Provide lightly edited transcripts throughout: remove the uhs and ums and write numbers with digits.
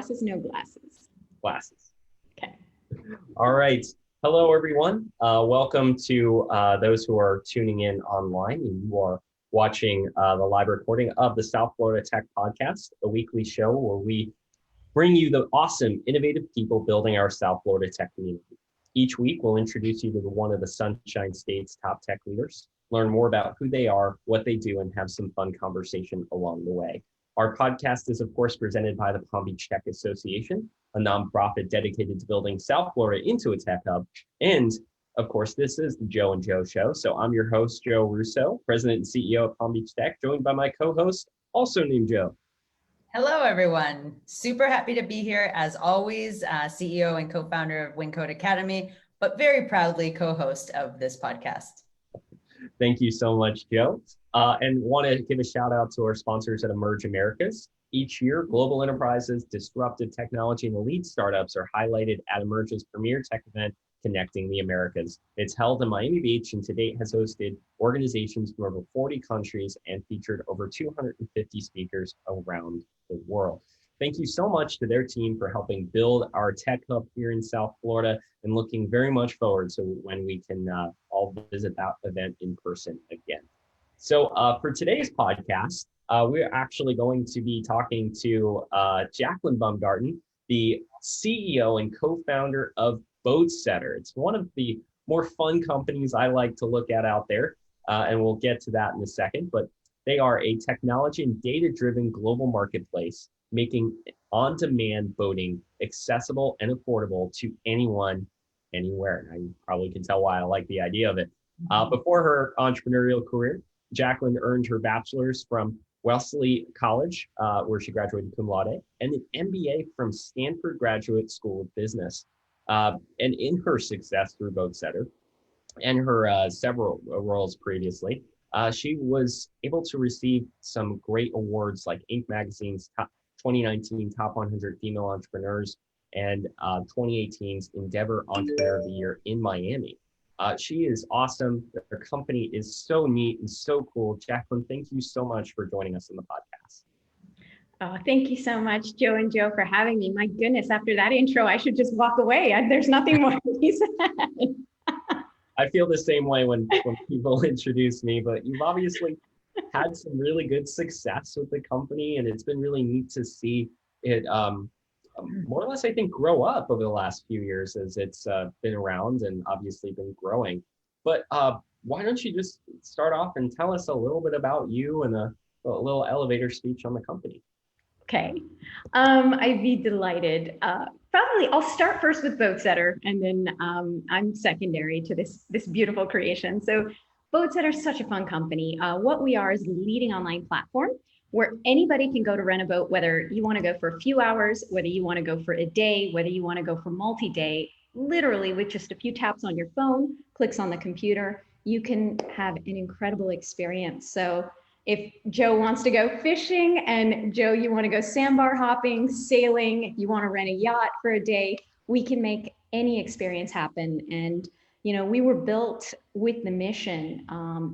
glasses, no glasses. Glasses. Okay. All right. Hello, everyone. Welcome to those who are tuning in online and you are watching the live recording of the South Florida Tech Podcast, a weekly show where we bring you the awesome, innovative people building our South Florida tech community. Each week, we'll introduce you to one of the Sunshine State's top tech leaders, learn more about who they are, what they do, and have some fun conversation along the way. Our podcast is, of course, presented by the Palm Beach Tech Association, a nonprofit dedicated to building South Florida into a tech hub. And of course, this is the Joe and Joe Show. So I'm your host, Joe Russo, President and CEO of Palm Beach Tech, joined by my co-host, also named Joe. Hello, everyone. Super happy to be here. As always, CEO and co-founder of Wyncode Academy, but very proudly co-host of this podcast. Thank you so much, Joe. And want to give a shout out to our sponsors at Emerge Americas. Each year, global enterprises, disruptive technology, and elite startups are highlighted at Emerge's premier tech event, Connecting the Americas. It's held in Miami Beach and to date has hosted organizations from over 40 countries and featured over 250 speakers around the world. Thank you so much to their team for helping build our tech hub here in South Florida and looking very much forward to when we can all visit that event in person again. So for today's podcast, we're actually going to be talking to Jaclyn Baumgarten, the CEO and co-founder of Boatsetter. It's one of the more fun companies I like to look at out there, and we'll get to that in a second, but they are a technology and data-driven global marketplace, making on-demand boating accessible and affordable to anyone, anywhere. And you probably can tell why I like the idea of it. Before her entrepreneurial career, Jaclyn earned her bachelor's from Wellesley College, where she graduated cum laude, and an MBA from Stanford Graduate School of Business. And in her success through Boatsetter and her several roles previously, she was able to receive some great awards like Inc. Magazine's 2019 Top 100 Female Entrepreneurs and 2018's Endeavor Entrepreneur of the Year in Miami. She is awesome. Her company is so neat and so cool. Jaclyn, thank you so much for joining us on the podcast. Oh, thank you so much, Joe and Joe, for having me. My goodness, after that intro, I should just walk away. There's nothing more to be said. I feel the same way when people introduce me, but you've obviously had some really good success with the company, and it's been really neat to see it more or less, I think, grow up over the last few years as it's been around and obviously been growing. But why don't you just start off and tell us a little bit about you and a little elevator speech on the company? Okay, I'd be delighted. Probably I'll start first with Boatsetter, and then I'm secondary to this beautiful creation. So Boatsetter is such a fun company. What we are is a leading online platform where anybody can go to rent a boat, whether you want to go for a few hours, whether you want to go for a day, whether you want to go for multi-day, literally with just a few taps on your phone, clicks on the computer, you can have an incredible experience. So if Joe wants to go fishing and Joe, you want to go sandbar hopping, sailing, you want to rent a yacht for a day, we can make any experience happen. And, you know, we were built with the mission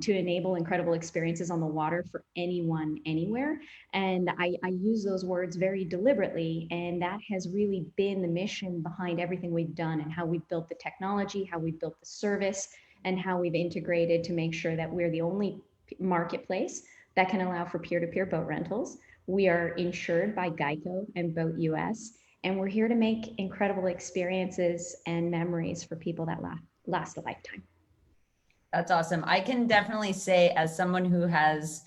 to enable incredible experiences on the water for anyone, anywhere. And I use those words very deliberately. And that has really been the mission behind everything we've done and how we've built the technology, how we've built the service, and how we've integrated to make sure that we're the only marketplace that can allow for peer-to-peer boat rentals. We are insured by Geico and Boat US, and we're here to make incredible experiences and memories for people that last a lifetime. That's awesome. I can definitely say, as someone who has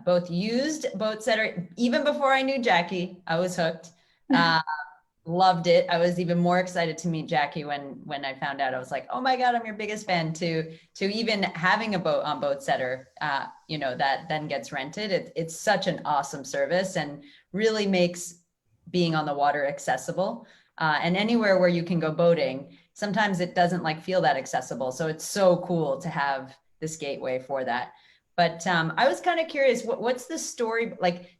both used Boatsetter, even before I knew Jackie, I was hooked. Loved it. I was even more excited to meet Jackie when I found out. I was like, oh my God, I'm your biggest fan. To even having a boat on Boatsetter, you know, that then gets rented. It's such an awesome service and really makes being on the water accessible. And anywhere where you can go boating, sometimes it doesn't feel that accessible. So it's so cool to have this gateway for that. But I was kind of curious, what's the story?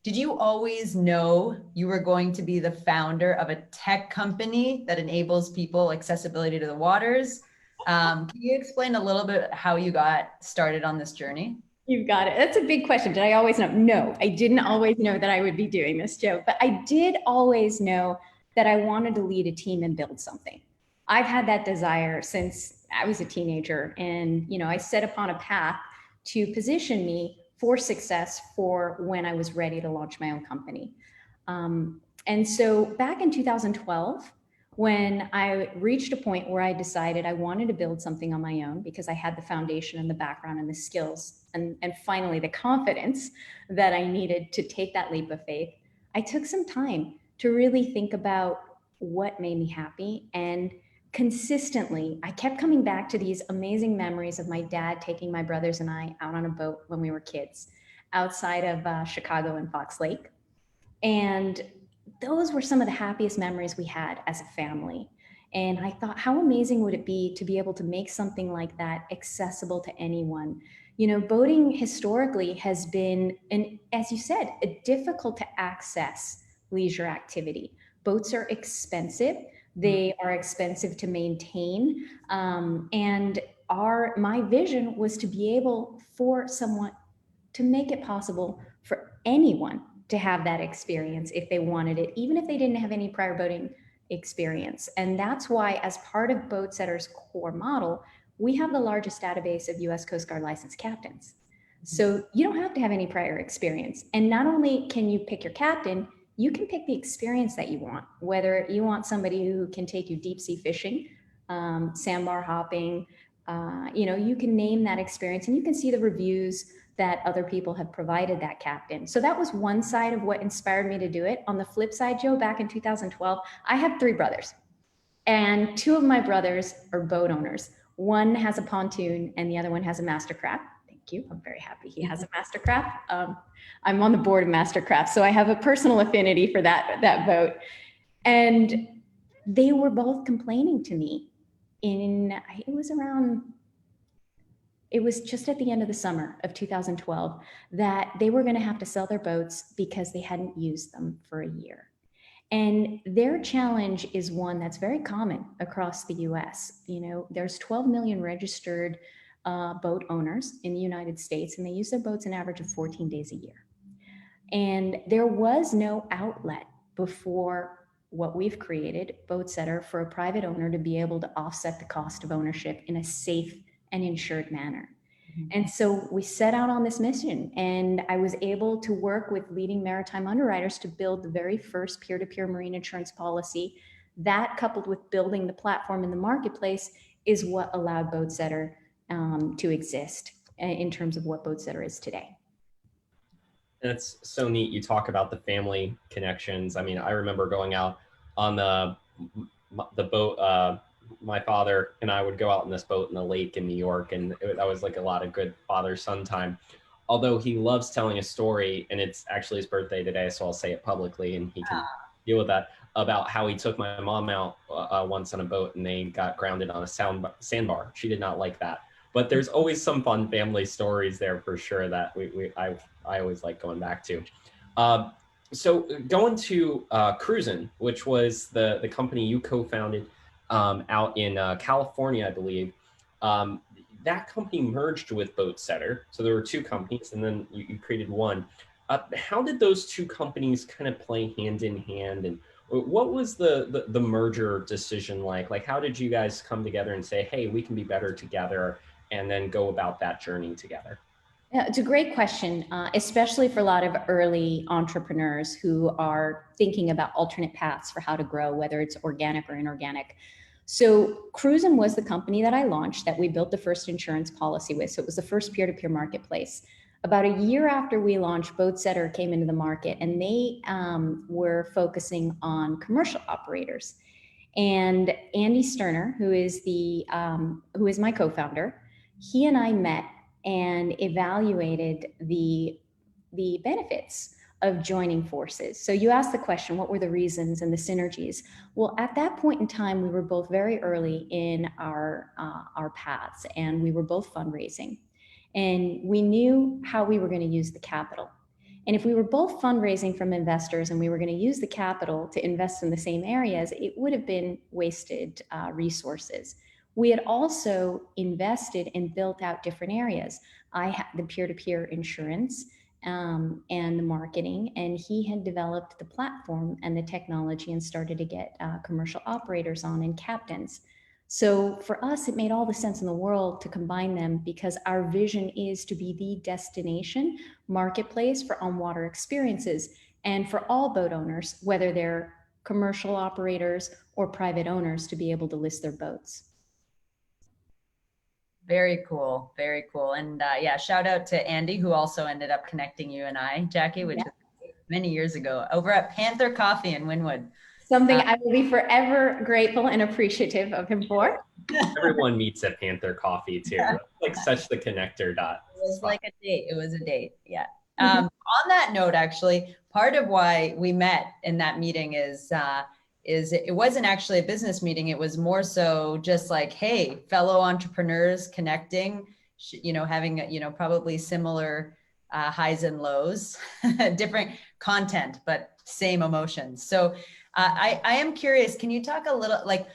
Did you always know you were going to be the founder of a tech company that enables people accessibility to the waters? Can you explain a little bit how you got started on this journey? You've got it. That's a big question. Did I always know? No, I didn't always know that I would be doing this, Joe, but I did always know that I wanted to lead a team and build something. I've had that desire since I was a teenager, and I set upon a path to position me for success for when I was ready to launch my own company. And so back in 2012, when I reached a point where I decided I wanted to build something on my own because I had the foundation and the background and the skills and finally the confidence that I needed to take that leap of faith, I took some time to really think about what made me happy. And consistently, I kept coming back to these amazing memories of my dad taking my brothers and I out on a boat when we were kids outside of Chicago and Fox Lake. And those were some of the happiest memories we had as a family. And I thought, how amazing would it be to be able to make something like that accessible to anyone? Boating historically has been, and as you said, a difficult to access leisure activity. Boats are expensive. They are expensive to maintain. And my vision was to be able for someone to make it possible for anyone to have that experience if they wanted it, even if they didn't have any prior boating experience. And that's why, as part of Boatsetter's core model, we have the largest database of US Coast Guard licensed captains. So you don't have to have any prior experience. And not only can you pick your captain, you can pick the experience that you want, whether you want somebody who can take you deep sea fishing, sandbar hopping, you can name that experience and you can see the reviews that other people have provided that captain. So that was one side of what inspired me to do it. On the flip side, Joe, back in 2012, I have 3 brothers, and 2 of my brothers are boat owners. One has a pontoon and the other one has a Mastercraft. Thank you. I'm very happy he has a Mastercraft. I'm on the board of Mastercraft, so I have a personal affinity for that boat. And they were both complaining to me it was just at the end of the summer of 2012 that they were going to have to sell their boats because they hadn't used them for a year. And their challenge is one that's very common across the US. There's 12 million registered boat owners in the United States, and they use their boats an average of 14 days a year. And there was no outlet before what we've created, Boatsetter, for a private owner to be able to offset the cost of ownership in a safe and insured manner. And so we set out on this mission, and I was able to work with leading maritime underwriters to build the very first peer-to-peer marine insurance policy. That, coupled with building the platform in the marketplace, is what allowed Boatsetter to exist in terms of what Boatsetter is today. That's so neat. You talk about the family connections. I mean, I remember going out on the boat. My father and I would go out in this boat in the lake in New York, and that was like a lot of good father-son time. Although he loves telling a story, and it's actually his birthday today, so I'll say it publicly and he can deal with that, about how he took my mom out once on a boat and they got grounded on a sandbar. She did not like that. But there's always some fun family stories there for sure that I always like going back to. So going to Cruisin', which was the company you co-founded out in California, I believe. That company merged with Boatsetter. So there were 2 companies, and then you created one. How did those 2 companies kind of play hand in hand? And what was the merger decision like? Like, how did you guys come together and say, hey, we can be better together, and then go about that journey together? Yeah, it's a great question, especially for a lot of early entrepreneurs who are thinking about alternate paths for how to grow, whether it's organic or inorganic. So Cruisin' was the company that I launched, that we built the first insurance policy with. So it was the first peer-to-peer marketplace. About a year after we launched, Boatsetter came into the market, and they were focusing on commercial operators. And Andy Sterner, who is my co-founder, he and I met and evaluated the benefits of joining forces. So you asked the question, what were the reasons and the synergies? Well, at that point in time, we were both very early in our paths, and we were both fundraising. And we knew how we were going to use the capital. And if we were both fundraising from investors and we were going to use the capital to invest in the same areas, it would have been wasted resources. we had also invested and built out different areas. I had the peer-to-peer insurance and the marketing, and he had developed the platform and the technology and started to get commercial operators on and captains. So for us, it made all the sense in the world to combine them because our vision is to be the destination marketplace for on-water experiences and for all boat owners, whether they're commercial operators or private owners, to be able to list their boats. Very cool. Very cool. And yeah, shout out to Andy, who also ended up connecting you and I, Jackie, which was many years ago over at Panther Coffee in Wynwood. Something I will be forever grateful and appreciative of him for. Everyone meets at Panther Coffee too. Like such the connector dot. It was like a date. It was a date. Yeah. On that note, actually, part of why we met in that meeting is it wasn't actually a business meeting. It was more so just like, hey, fellow entrepreneurs connecting, having, probably similar highs and lows, different content, but same emotions. So I am curious, can you talk a little, like,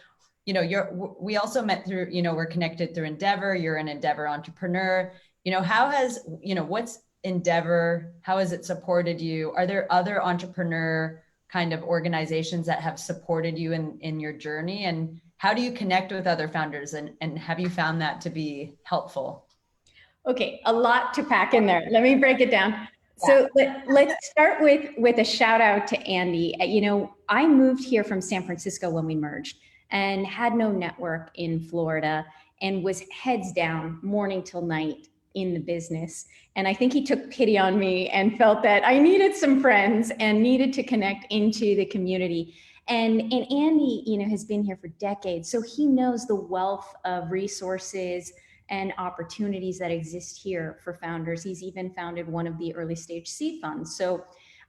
we also met through, we're connected through Endeavor. You're an Endeavor entrepreneur. How has, what's Endeavor? How has it supported you? Are there other entrepreneur kind of organizations that have supported you in your journey? And how do you connect with other founders? And have you found that to be helpful? Okay, a lot to pack in there. Let me break it down. So let's start with a shout out to Andy. I moved here from San Francisco when we merged and had no network in Florida and was heads down morning till night in the business. And I think he took pity on me and felt that I needed some friends and needed to connect into the community. And Andy, has been here for decades. So he knows the wealth of resources and opportunities that exist here for founders. He's even founded one of the early stage seed funds. So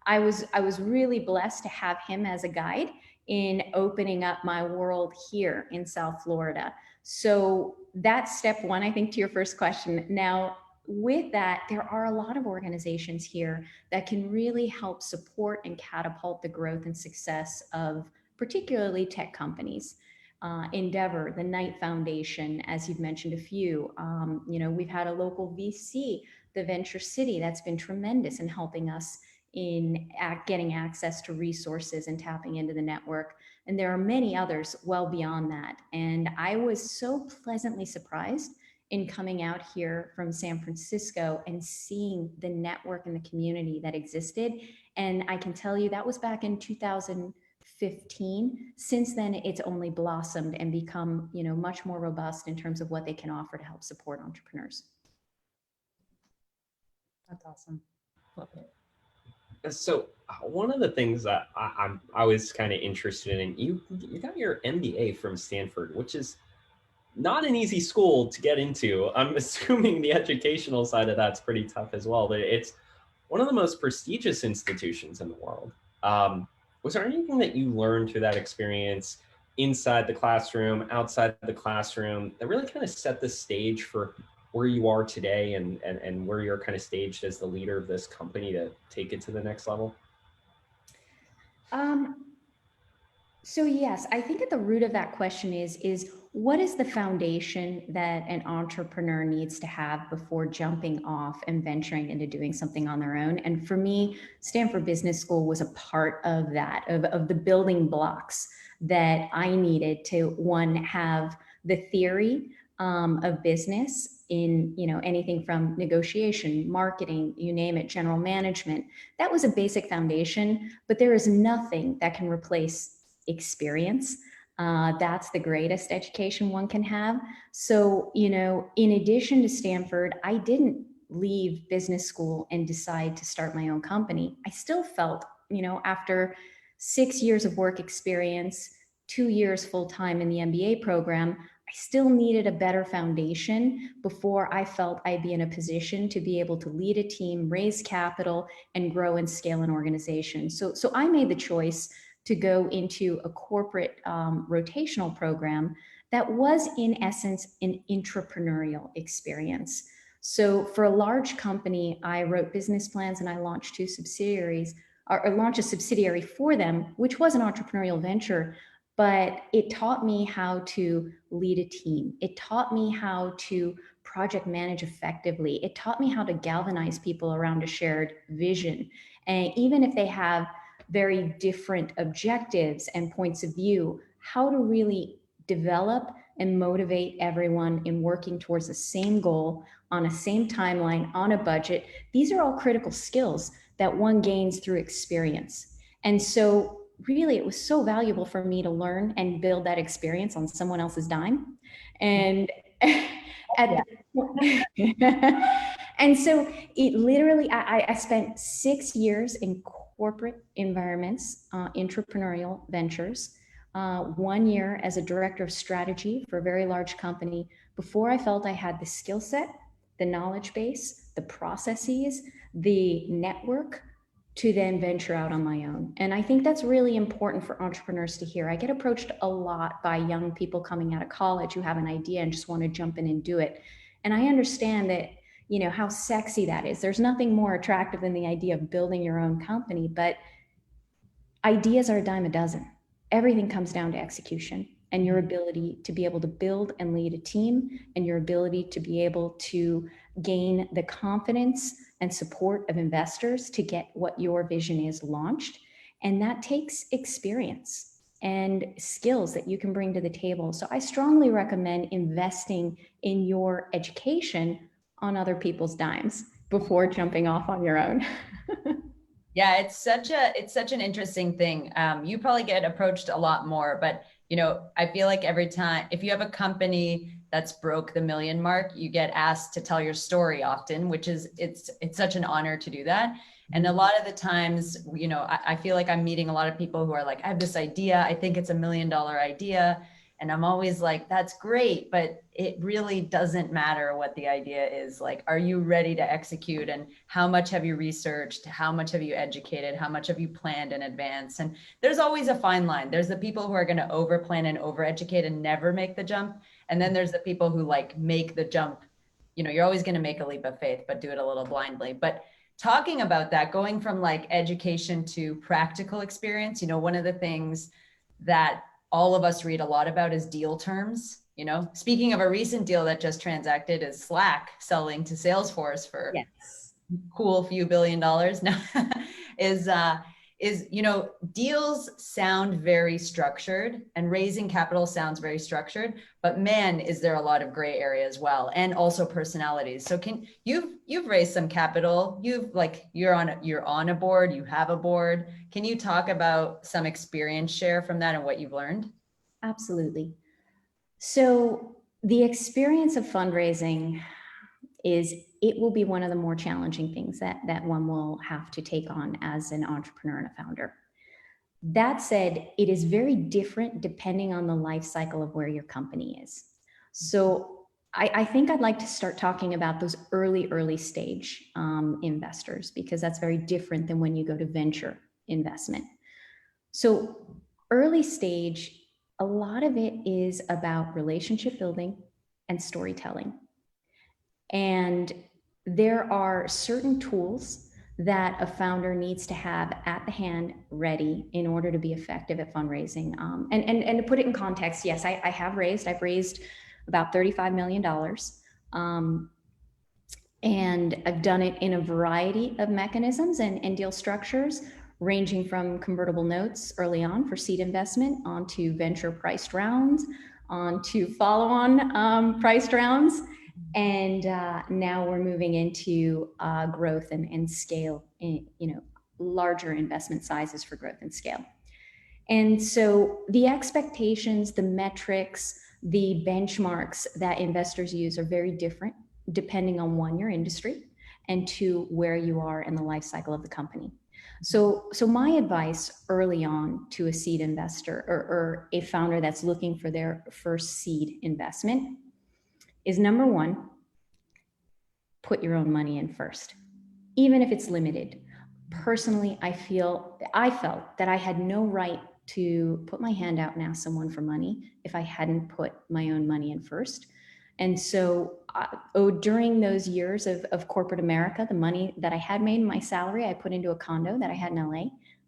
I was really blessed to have him as a guide in opening up my world here in South Florida. So that's step one, I think, to your first question. Now, with that, there are a lot of organizations here that can really help support and catapult the growth and success of particularly tech companies. Endeavor, the Knight Foundation, as you've mentioned a few. We've had a local VC, the Venture City, that's been tremendous in helping us in getting access to resources and tapping into the network. And there are many others well beyond that. And I was so pleasantly surprised in coming out here from San Francisco and seeing the network and the community that existed. And I can tell you that was back in 2015. Since then, it's only blossomed and become, much more robust in terms of what they can offer to help support entrepreneurs. That's awesome. Love it. So one of the things that I was kind of interested in, you got your MBA from Stanford, which is not an easy school to get into. I'm assuming the educational side of that's pretty tough as well, but it's one of the most prestigious institutions in the world. Was there anything that you learned through that experience inside the classroom, outside the classroom, that really kind of set the stage for where you are today and where you're kind of staged as the leader of this company to take it to the next level? So yes, I think at the root of that question is what is the foundation that an entrepreneur needs to have before jumping off and venturing into doing something on their own? And for me, Stanford Business School was a part of that, of the building blocks that I needed to, one, have the theory of business in, anything from negotiation, marketing, you name it, general management. That was a basic foundation, but there is nothing that can replace experience. That's the greatest education one can have. So, in addition to Stanford, I didn't leave business school and decide to start my own company. I still felt, after 6 years of work experience, 2 years full-time in the MBA program, I still needed a better foundation before I felt I'd be in a position to be able to lead a team, raise capital, and grow and scale an organization. So I made the choice to go into a corporate rotational program that was in essence an entrepreneurial experience. So for a large company, I wrote business plans and I launched 2 subsidiaries, or launched a subsidiary for them, which was an entrepreneurial venture. but it taught me how to lead a team. It taught me how to project manage effectively. It taught me how to galvanize people around a shared vision. And even if they have very different objectives and points of view, how to really develop and motivate everyone in working towards the same goal on a same timeline, on a budget. These are all critical skills that one gains through experience. And so really it was so valuable for me to learn and build that experience on someone else's dime. And at and so it literally, I spent 6 years in corporate environments, entrepreneurial ventures, 1 year as a director of strategy for a very large company before I felt I had the skill set, the knowledge base, the processes, the network to then venture out on my own. And I think that's really important for entrepreneurs to hear. I get approached a lot by young people coming out of college who have an idea and just want to jump in and do it. And I understand that, you know, how sexy that is. There's nothing more attractive than the idea of building your own company, but ideas are a dime a dozen. Everything comes down to execution and your ability to be able to build and lead a team, and your ability to be able to gain the confidence and support of investors to get what your vision is launched. And that takes experience and skills that you can bring to the table. So I strongly recommend investing in your education on other people's dimes before jumping off on your own. Yeah, it's such an interesting thing. You probably get approached a lot more, but you know, I feel like every time, if you have a company that's broke the million mark, you get asked to tell your story often, which is, it's such an honor to do that. And a lot of the times, you know, I feel like I'm meeting a lot of people who are like, I have this idea, I think it's $1 million idea. And I'm always like, that's great, but it really doesn't matter what the idea is. Like, are you ready to execute? And how much have you researched? How much have you educated? How much have you planned in advance? And there's always a fine line. There's the people who are going to overplan and overeducate and never make the jump. And then there's the people who like make the jump. You know, you're always going to make a leap of faith, but do it a little blindly. But talking about that, going from like education to practical experience, you know, one of the things that all of us read a lot about is deal terms. You know, speaking of a recent deal that just transacted is Slack selling to Salesforce for cool few $1 billion. No, is, you know, deals sound very structured and raising capital sounds very structured, but man, is there a lot of gray area as well. And also personalities. So you've raised some capital, you're on a board, you have a board. Can you talk about some experience share from that and what you've learned? Absolutely. So the experience of fundraising it will be one of the more challenging things that one will have to take on as an entrepreneur and a founder. That said, it is very different depending on the life cycle of where your company is. So I think I'd like to start talking about those early stage investors, because that's very different than when you go to venture investment. So early stage, a lot of it is about relationship building and storytelling. And there are certain tools that a founder needs to have at the hand ready in order to be effective at fundraising. And to put it in context, yes, I've raised about $35 million. And I've done it in a variety of mechanisms and deal structures, ranging from convertible notes early on for seed investment, onto venture priced rounds, onto follow-on priced rounds. And now we're moving into growth and scale, in, you know, larger investment sizes for growth and scale. And so the expectations, the metrics, the benchmarks that investors use are very different depending on, one, your industry, and two, where you are in the life cycle of the company. So my advice early on to a seed investor or a founder that's looking for their first seed investment is, number one, put your own money in first, even if it's limited. Personally, I felt that I had no right to put my hand out and ask someone for money if I hadn't put my own money in first. And so during those years of corporate America, the money that I had made in my salary, I put into a condo that I had in LA.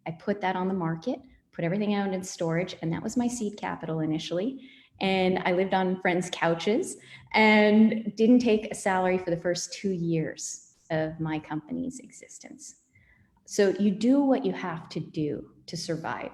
I put that on the market, put everything out in storage. And that was my seed capital initially. And I lived on friends' couches and didn't take a salary for the first 2 years of my company's existence. So you do what you have to do to survive.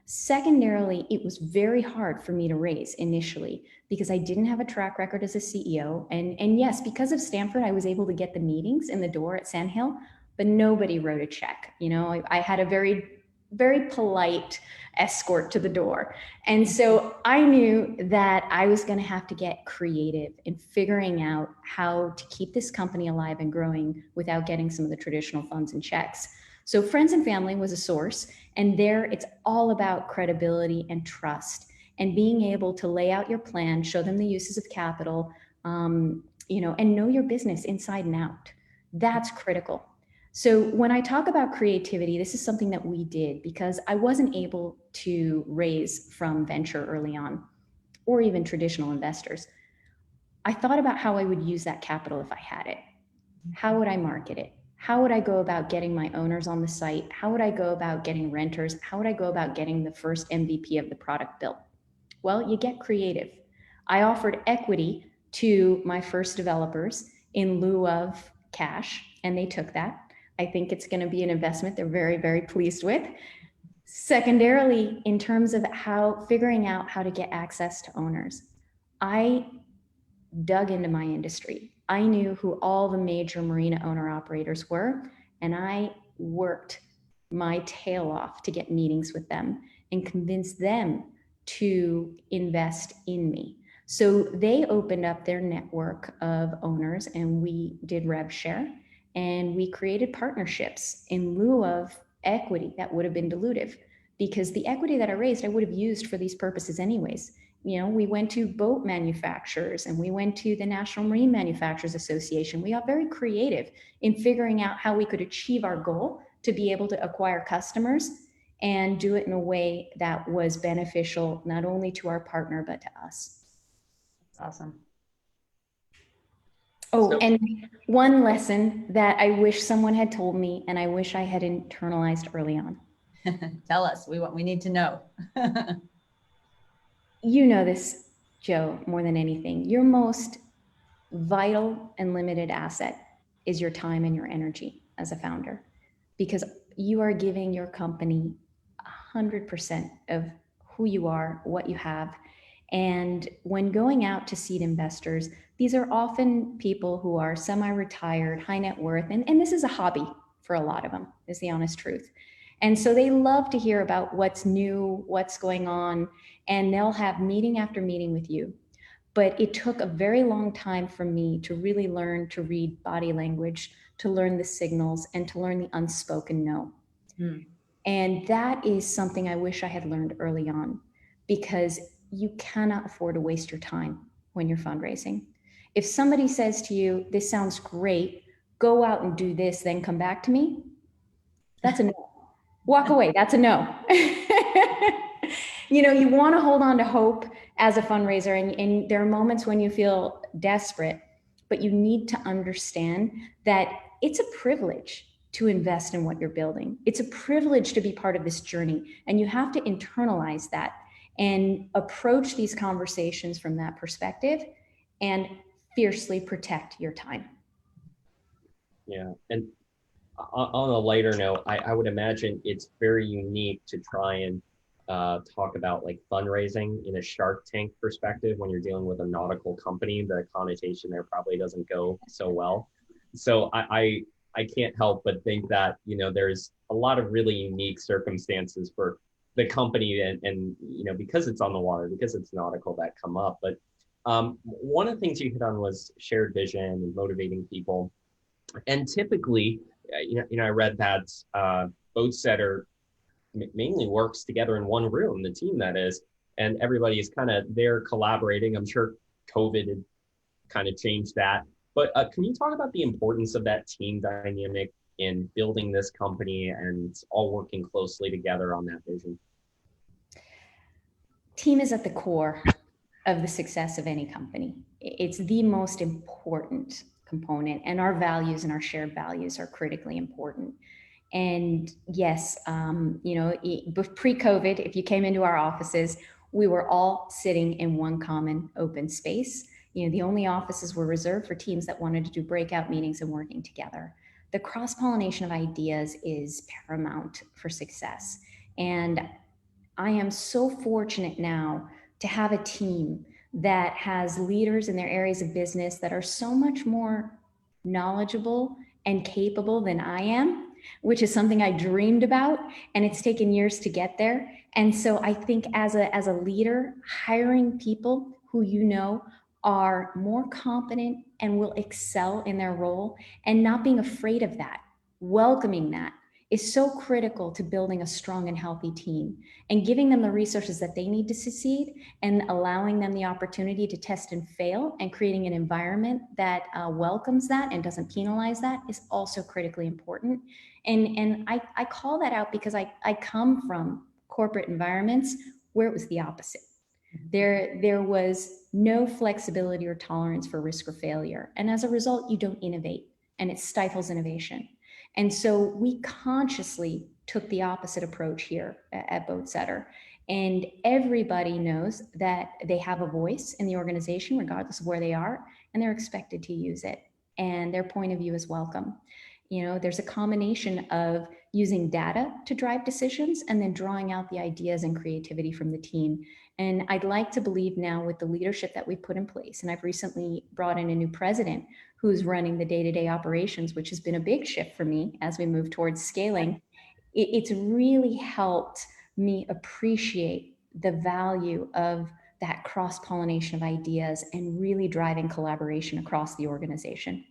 Secondarily, it was very hard for me to raise initially because I didn't have a track record as a CEO. And yes, because of Stanford, I was able to get the meetings in the door at Sandhill, but nobody wrote a check. You know, I had a very, very polite escort to the door. And so I knew that I was going to have to get creative in figuring out how to keep this company alive and growing without getting some of the traditional funds and checks. So friends and family was a source, and there it's all about credibility and trust and being able to lay out your plan, show them the uses of capital, you know, and know your business inside and out. That's critical. So when I talk about creativity, this is something that we did because I wasn't able to raise from venture early on or even traditional investors. I thought about how I would use that capital if I had it. How would I market it? How would I go about getting my owners on the site? How would I go about getting renters? How would I go about getting the first MVP of the product built? Well, you get creative. I offered equity to my first developers in lieu of cash, and they took that. I think it's going to be an investment they're very, very pleased with. Secondarily, in terms of figuring out how to get access to owners, I dug into my industry. I knew who all the major marina owner operators were, and I worked my tail off to get meetings with them and convince them to invest in me. So they opened up their network of owners and we did rev share and we created partnerships in lieu of equity that would have been dilutive because the equity that I raised, I would have used for these purposes anyways. You know, we went to boat manufacturers and we went to the National Marine Manufacturers Association. We got very creative in figuring out how we could achieve our goal to be able to acquire customers and do it in a way that was beneficial not only to our partner, but to us. That's awesome. Oh, and one lesson that I wish someone had told me and I wish I had internalized early on. Tell us, we need to know. You know this, Joe, more than anything. Your most vital and limited asset is your time and your energy as a founder, because you are giving your company 100% of who you are, what you have. And when going out to seed investors, these are often people who are semi-retired, high net worth, and this is a hobby for a lot of them, is the honest truth. And so they love to hear about what's new, what's going on, and they'll have meeting after meeting with you. But it took a very long time for me to really learn to read body language, to learn the signals, and to learn the unspoken no. And that is something I wish I had learned early on, because you cannot afford to waste your time when you're fundraising. If somebody says to you, this sounds great, go out and do this, then come back to me, that's a no. Walk away, that's a no. You know, you want to hold on to hope as a fundraiser, and there are moments when you feel desperate, but you need to understand that it's a privilege to invest in what you're building. It's a privilege to be part of this journey, and you have to internalize that and approach these conversations from that perspective and fiercely protect your time. Yeah, and on a lighter note, I would imagine it's very unique to try and talk about like fundraising in a Shark Tank perspective when you're dealing with a nautical company. The connotation there probably doesn't go so well. So I can't help but think that, you know, there's a lot of really unique circumstances for the company and you know, because it's on the water, because it's nautical, that come up. But one of the things you hit on was shared vision and motivating people. And typically, you know, I read that Boatsetter mainly works together in one room, the team that is, and everybody is kind of there collaborating. I'm sure COVID had kind of changed that. But can you talk about the importance of that team dynamic in building this company and all working closely together on that vision? Team is at the core of the success of any company. It's the most important component, and our values and our shared values are critically important. And yes, pre-COVID, if you came into our offices, we were all sitting in one common open space. The only offices were reserved for teams that wanted to do breakout meetings and working together. The cross-pollination of ideas is paramount for success. And I am so fortunate now to have a team that has leaders in their areas of business that are so much more knowledgeable and capable than I am, which is something I dreamed about, and it's taken years to get there. And so I think as a leader, hiring people who are more competent and will excel in their role, and not being afraid of that, welcoming that, is so critical to building a strong and healthy team, and giving them the resources that they need to succeed, and allowing them the opportunity to test and fail, and creating an environment that welcomes that and doesn't penalize that is also critically important. And I call that out because I come from corporate environments where it was the opposite. There was no flexibility or tolerance for risk or failure. And as a result, you don't innovate, and it stifles innovation. And so we consciously took the opposite approach here at Boatsetter. And everybody knows that they have a voice in the organization, regardless of where they are, and they're expected to use it. And their point of view is welcome. There's a combination of using data to drive decisions and then drawing out the ideas and creativity from the team. And I'd like to believe now, with the leadership that we've put in place, and I've recently brought in a new president who's running the day-to-day operations, which has been a big shift for me as we move towards scaling. It's really helped me appreciate the value of that cross-pollination of ideas and really driving collaboration across the organization.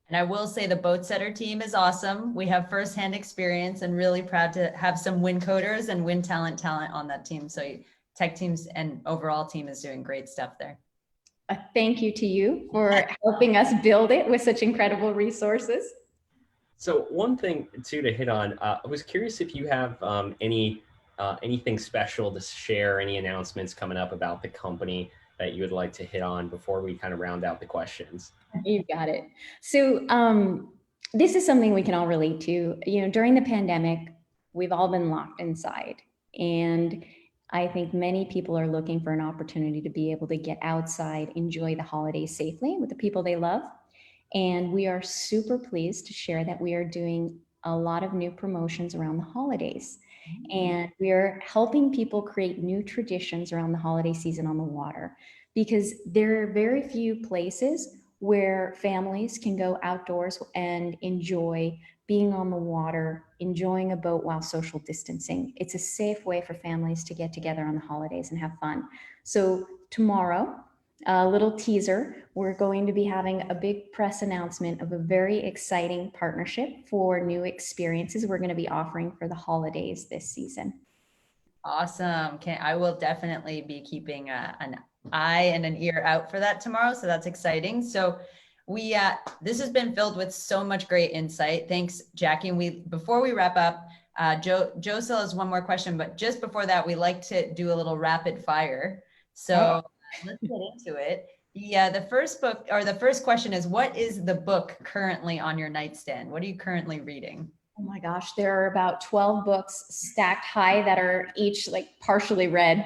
And I will say the Boatsetter team is awesome. We have firsthand experience, and really proud to have some Wyncoders and Win talent on that team. So tech teams and overall team is doing great stuff there. A thank you to you for helping us build it with such incredible resources. So one thing too to hit on, I was curious if you have anything special to share, any announcements coming up about the company that you would like to hit on before we kind of round out the questions. You got it. So this is something we can all relate to. During the pandemic, we've all been locked inside, and I think many people are looking for an opportunity to be able to get outside, enjoy the holidays safely with the people they love. And we are super pleased to share that we are doing a lot of new promotions around the holidays. And we are helping people create new traditions around the holiday season on the water, because there are very few places where families can go outdoors and enjoy being on the water, enjoying a boat while social distancing. It's a safe way for families to get together on the holidays and have fun. So tomorrow, a little teaser, we're going to be having a big press announcement of a very exciting partnership for new experiences we're going to be offering for the holidays this season. Awesome. I will definitely be keeping an eye and an ear out for that tomorrow. So that's exciting. So this has been filled with so much great insight. Thanks, Jackie. And before we wrap up, Joe still has one more question, but just before that, we like to do a little rapid fire. So let's get into it. The first question is, what is the book currently on your nightstand? What are you currently reading? Oh my gosh, there are about 12 books stacked high that are each like partially read.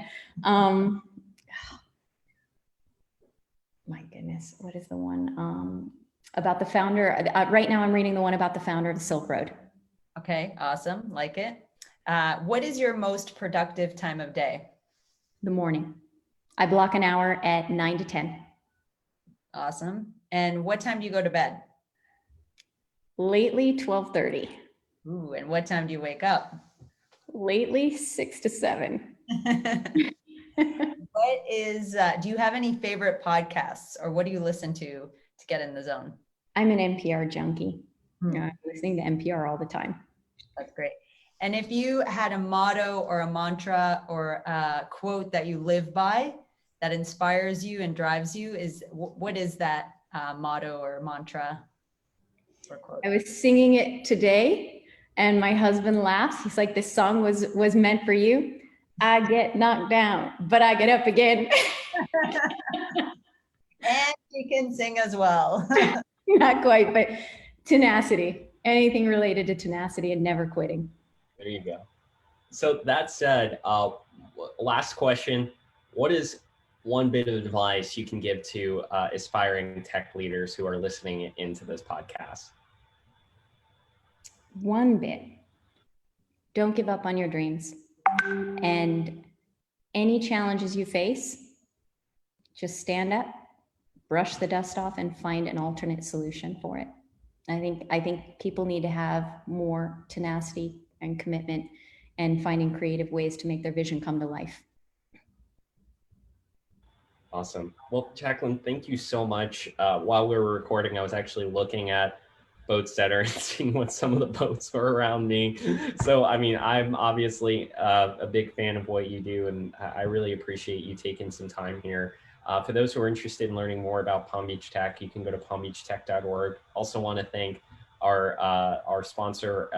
My goodness, what is the one about the founder? Right now I'm reading the one about the founder of the Silk Road. Okay, awesome, like it. What is your most productive time of day? The morning. I block an hour at 9 to 10. Awesome. And what time do you go to bed? Lately, 12:30. Ooh, and what time do you wake up? Lately, 6 to 7. Do you have any favorite podcasts, or what do you listen to get in the zone? I'm an NPR junkie. I'm listening to NPR all the time. That's great. And if you had a motto or a mantra or a quote that you live by that inspires you and drives you, what is that motto or mantra or quote? I was singing it today and my husband laughs. He's like, this song was meant for you. I get knocked down, but I get up again. And she can sing as well. Not quite, but tenacity. Anything related to tenacity and never quitting. There you go. So that said, last question, what is one bit of advice you can give to aspiring tech leaders who are listening into this podcast? One bit, don't give up on your dreams. And any challenges you face, just stand up, brush the dust off, and find an alternate solution for it. I think people need to have more tenacity and commitment and finding creative ways to make their vision come to life. Awesome. Well, Jaclyn, thank you so much. While we were recording, I was actually looking at Boatsetter and seeing what some of the boats were around me. So, I mean, I'm obviously a big fan of what you do, and I really appreciate you taking some time here. For those who are interested in learning more about Palm Beach Tech, you can go to palmbeachtech.org. Also want to thank our sponsor,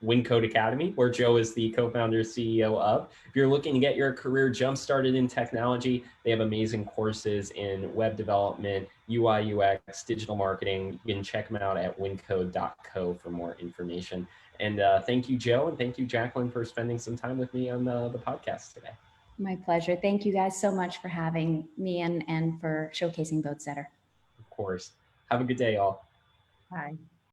Wyncode Academy, where Joe is the co-founder CEO of. If you're looking to get your career jump-started in technology, they have amazing courses in web development, UI, UX, digital marketing. You can check them out at wyncode.co for more information. And thank you, Joe, and thank you, Jaclyn, for spending some time with me on the podcast today. My pleasure. Thank you guys so much for having me and for showcasing Boatsetter. Of course. Have a good day, all. Bye.